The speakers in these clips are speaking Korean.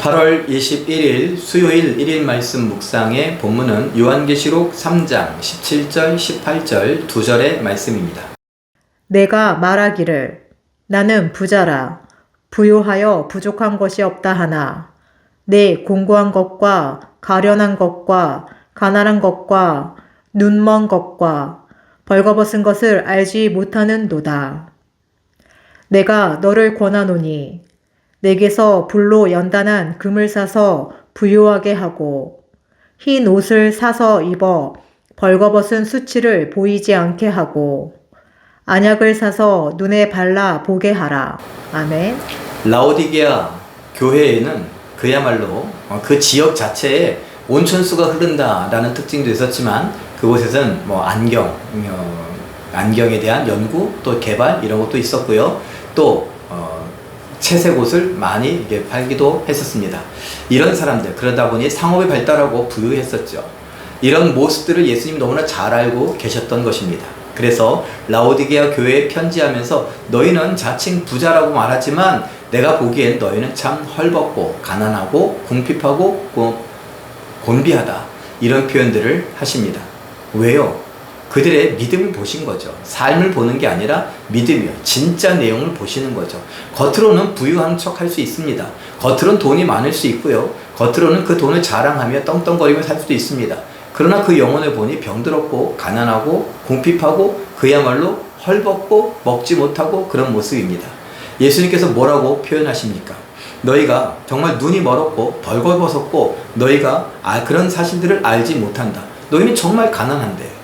8월 21일 수요일 1일 말씀 묵상의 본문은 요한계시록 3장 17절 18절 2절의 말씀입니다. 내가 말하기를 나는 부자라 부요하여 부족한 것이 없다 하나 내 공고한 것과 가련한 것과 가난한 것과 눈먼 것과 벌거벗은 것을 알지 못하는도다. 내가 너를 권하노니 내게서 불로 연단한 금을 사서 부요하게 하고 흰 옷을 사서 입어 벌거벗은 수치를 보이지 않게 하고 안약을 사서 눈에 발라 보게 하라. 아멘. 라오디게아 교회에는 그야말로 그 지역 자체에 온천수가 흐른다라는 특징도 있었지만 그곳에서는 안경에 대한 연구 또 개발 이런 것도 있었고요. 또 채색 옷을 많이 팔기도 했었습니다. 이런 사람들, 그러다 보니 상업이 발달하고 부유했었죠. 이런 모습들을 예수님이 너무나 잘 알고 계셨던 것입니다. 그래서 라오디게아 교회에 편지하면서 너희는 자칭 부자라고 말하지만 내가 보기엔 너희는 참 헐벗고 가난하고 궁핍하고 곤비하다, 이런 표현들을 하십니다. 왜요? 그들의 믿음을 보신 거죠. 삶을 보는 게 아니라 믿음이요, 진짜 내용을 보시는 거죠. 겉으로는 부유한 척 할 수 있습니다. 겉으로는 돈이 많을 수 있고요. 겉으로는 그 돈을 자랑하며 떵떵거리며 살 수도 있습니다. 그러나 그 영혼을 보니 병들었고 가난하고 궁핍하고 그야말로 헐벗고 먹지 못하고 그런 모습입니다. 예수님께서 뭐라고 표현하십니까? 너희가 정말 눈이 멀었고 벌거벗었고 너희가 그런 사실들을 알지 못한다. 너희는 정말 가난한데,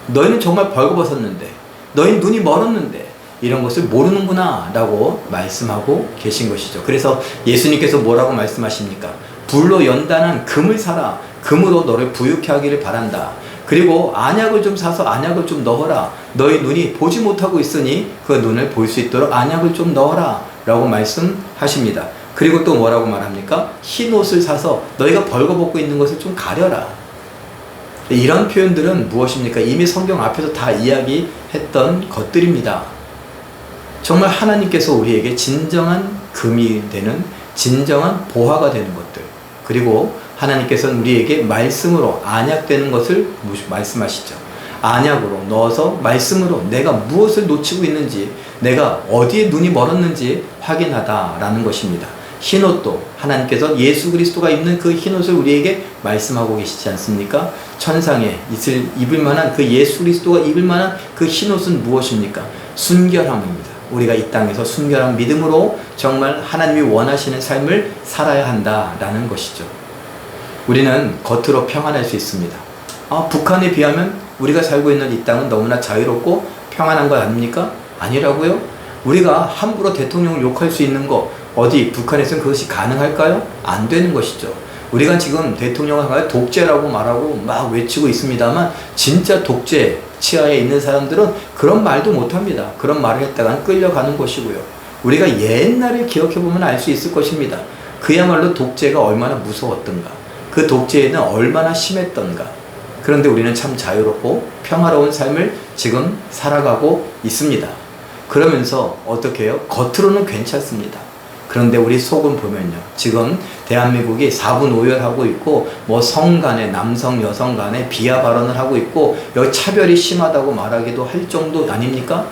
너희는 정말 벌거벗었는데, 너희는 눈이 멀었는데 이런 것을 모르는구나 라고 말씀하고 계신 것이죠. 그래서 예수님께서 뭐라고 말씀하십니까? 불로 연단한 금을 사라. 금으로 너를 부유케 하기를 바란다. 그리고 안약을 좀 사서 안약을 좀 넣어라. 너희 눈이 보지 못하고 있으니 그 눈을 볼 수 있도록 안약을 좀 넣어라 라고 말씀하십니다. 그리고 또 뭐라고 말합니까? 흰 옷을 사서 너희가 벌거벗고 있는 것을 좀 가려라. 이런 표현들은 무엇입니까? 이미 성경 앞에서 다 이야기했던 것들입니다. 정말 하나님께서 우리에게 진정한 금이 되는, 진정한 보화가 되는 것들, 그리고 하나님께서는 우리에게 말씀으로 안약되는 것을 말씀하시죠. 안약으로 넣어서 말씀으로 내가 무엇을 놓치고 있는지, 내가 어디에 눈이 멀었는지 확인하다라는 것입니다. 흰옷도 하나님께서 예수 그리스도가 입는 그 흰옷을 우리에게 말씀하고 계시지 않습니까? 천상에 입을 만한 그 예수 그리스도가 입을 만한 그 흰옷은 무엇입니까? 순결함입니다. 우리가 이 땅에서 순결한 믿음으로 정말 하나님이 원하시는 삶을 살아야 한다라는 것이죠. 우리는 겉으로 평안할 수 있습니다. 북한에 비하면 우리가 살고 있는 이 땅은 너무나 자유롭고 평안한 것 아닙니까? 아니라고요? 우리가 함부로 대통령을 욕할 수 있는 거 어디 북한에서는 그것이 가능할까요? 안 되는 것이죠. 우리가 지금 대통령을 독재라고 말하고 막 외치고 있습니다만 진짜 독재 치하에 있는 사람들은 그런 말도 못합니다. 그런 말을 했다가는 끌려가는 것이고요. 우리가 옛날을 기억해보면 알 수 있을 것입니다. 그야말로 독재가 얼마나 무서웠던가, 그 독재에는 얼마나 심했던가. 그런데 우리는 참 자유롭고 평화로운 삶을 지금 살아가고 있습니다. 그러면서 어떻게 해요? 겉으로는 괜찮습니다. 그런데 우리 속은 보면요, 지금 대한민국이 4분 오열하고 있고 성 간에, 남성 여성 간에 비하 발언을 하고 있고 여기 차별이 심하다고 말하기도 할 정도 아닙니까?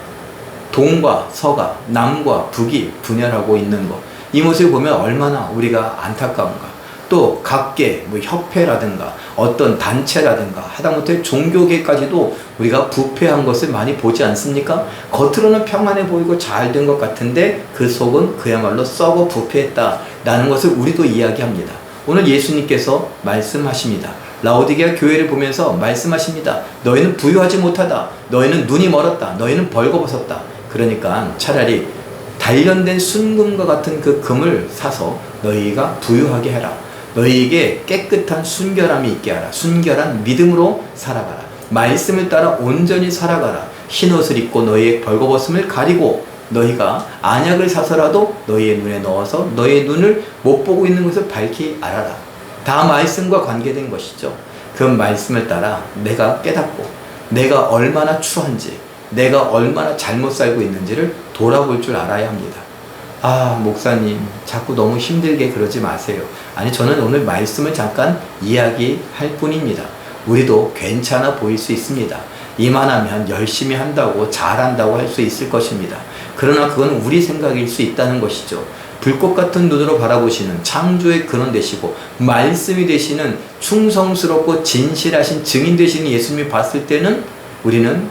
동과 서가, 남과 북이 분열하고 있는 것, 이 모습을 보면 얼마나 우리가 안타까운가. 또 각계 협회라든가 어떤 단체라든가 하다못해 종교계까지도 우리가 부패한 것을 많이 보지 않습니까? 겉으로는 평안해 보이고 잘 된 것 같은데 그 속은 그야말로 썩어 부패했다라는 것을 우리도 이야기합니다. 오늘 예수님께서 말씀하십니다. 라오디게아 교회를 보면서 말씀하십니다. 너희는 부유하지 못하다. 너희는 눈이 멀었다. 너희는 벌거벗었다. 그러니까 차라리 단련된 순금과 같은 그 금을 사서 너희가 부유하게 해라. 너희에게 깨끗한 순결함이 있게 하라. 순결한 믿음으로 살아가라. 말씀을 따라 온전히 살아가라. 흰옷을 입고 너희의 벌거벗음을 가리고 너희가 안약을 사서라도 너희의 눈에 넣어서 너희의 눈을 못 보고 있는 것을 밝히 알아라. 다 말씀과 관계된 것이죠. 그 말씀을 따라 내가 깨닫고 내가 얼마나 추한지, 내가 얼마나 잘못 살고 있는지를 돌아볼 줄 알아야 합니다. 아, 목사님, 자꾸 너무 힘들게 그러지 마세요. 아니, 저는 오늘 말씀을 잠깐 이야기할 뿐입니다. 우리도 괜찮아 보일 수 있습니다. 이만하면 열심히 한다고 잘한다고 할 수 있을 것입니다. 그러나 그건 우리 생각일 수 있다는 것이죠. 불꽃 같은 눈으로 바라보시는 창조의 근원 되시고 말씀이 되시는 충성스럽고 진실하신 증인 되시는 예수님이 봤을 때는 우리는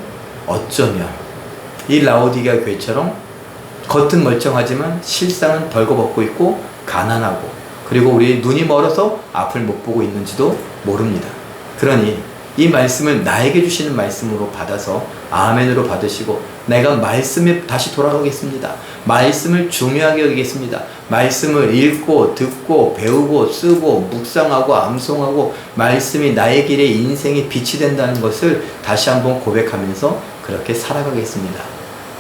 어쩌면 이 라오디게아 교회처럼 겉은 멀쩡하지만 실상은 벌거벗고 있고 가난하고 그리고 우리 눈이 멀어서 앞을 못 보고 있는지도 모릅니다. 그러니 이 말씀을 나에게 주시는 말씀으로 받아서 아멘으로 받으시고 내가 말씀에 다시 돌아가겠습니다. 말씀을 중요하게 여기겠습니다. 말씀을 읽고 듣고 배우고 쓰고 묵상하고 암송하고 말씀이 나의 길에 인생의 빛이 된다는 것을 다시 한번 고백하면서 그렇게 살아가겠습니다.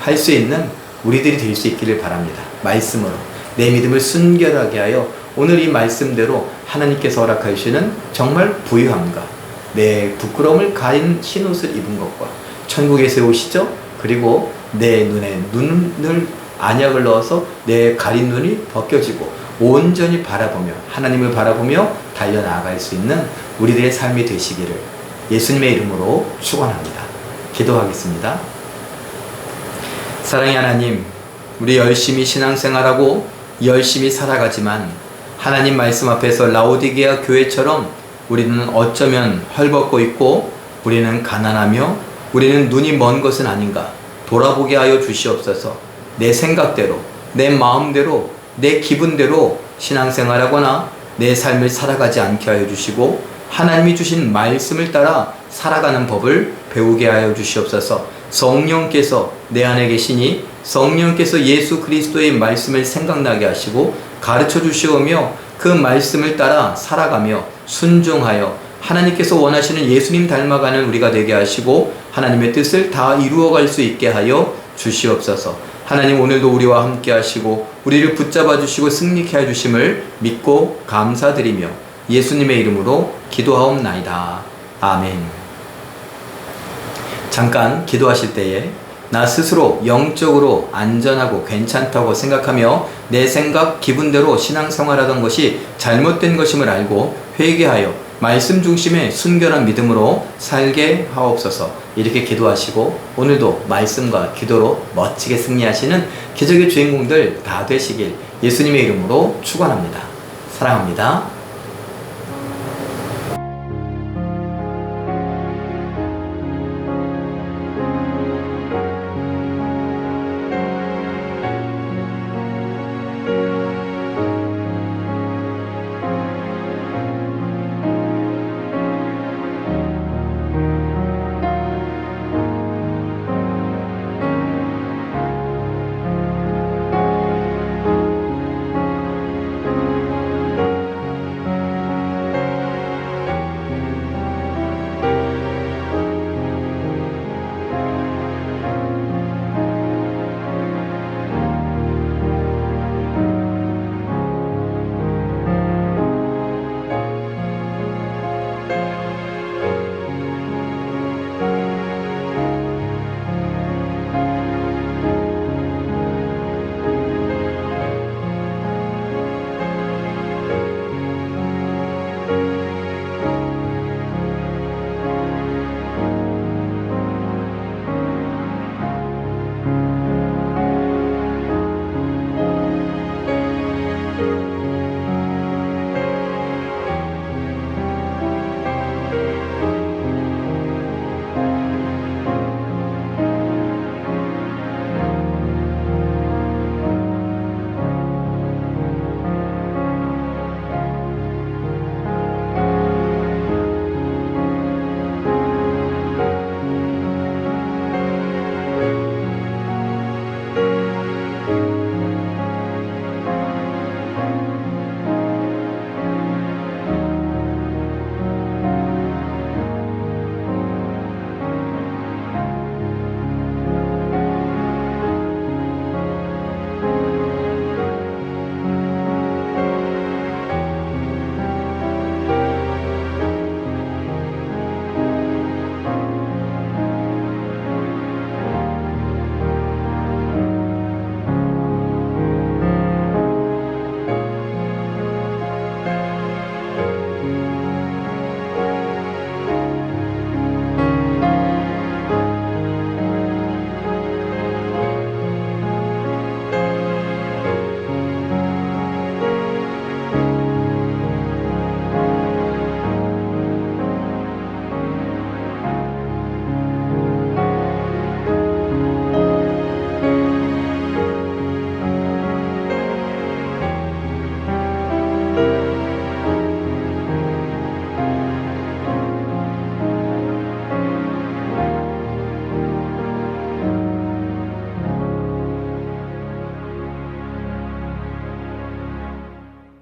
할 수 있는 우리들이 될 수 있기를 바랍니다. 말씀으로 내 믿음을 순결하게 하여 오늘 이 말씀대로 하나님께서 허락하여 주시는 정말 부유함과 내 부끄러움을 가린 흰옷을 입은 것과 천국에서 오시죠? 그리고 내 눈에 눈을 안약을 넣어서 내 가린 눈이 벗겨지고 온전히 바라보며 하나님을 바라보며 달려나갈 수 있는 우리들의 삶이 되시기를 예수님의 이름으로 축원합니다. 기도하겠습니다. 사랑의 하나님, 우리 열심히 신앙생활하고 열심히 살아가지만 하나님 말씀 앞에서 라오디게아 교회처럼 우리는 어쩌면 헐벗고 있고 우리는 가난하며 우리는 눈이 먼 것은 아닌가 돌아보게 하여 주시옵소서. 내 생각대로 내 마음대로 내 기분대로 신앙생활하거나 내 삶을 살아가지 않게 하여 주시고 하나님이 주신 말씀을 따라 살아가는 법을 배우게 하여 주시옵소서. 성령께서 내 안에 계시니 성령께서 예수 그리스도의 말씀을 생각나게 하시고 가르쳐 주시오며 그 말씀을 따라 살아가며 순종하여 하나님께서 원하시는 예수님 닮아가는 우리가 되게 하시고 하나님의 뜻을 다 이루어갈 수 있게 하여 주시옵소서. 하나님 오늘도 우리와 함께 하시고 우리를 붙잡아 주시고 승리케 해 주심을 믿고 감사드리며 예수님의 이름으로 기도하옵나이다. 아멘. 잠깐 기도하실 때에 나 스스로 영적으로 안전하고 괜찮다고 생각하며 내 생각, 기분대로 신앙생활하던 것이 잘못된 것임을 알고 회개하여 말씀 중심의 순결한 믿음으로 살게 하옵소서. 이렇게 기도하시고 오늘도 말씀과 기도로 멋지게 승리하시는 기적의 주인공들 다 되시길 예수님의 이름으로 축원합니다. 사랑합니다.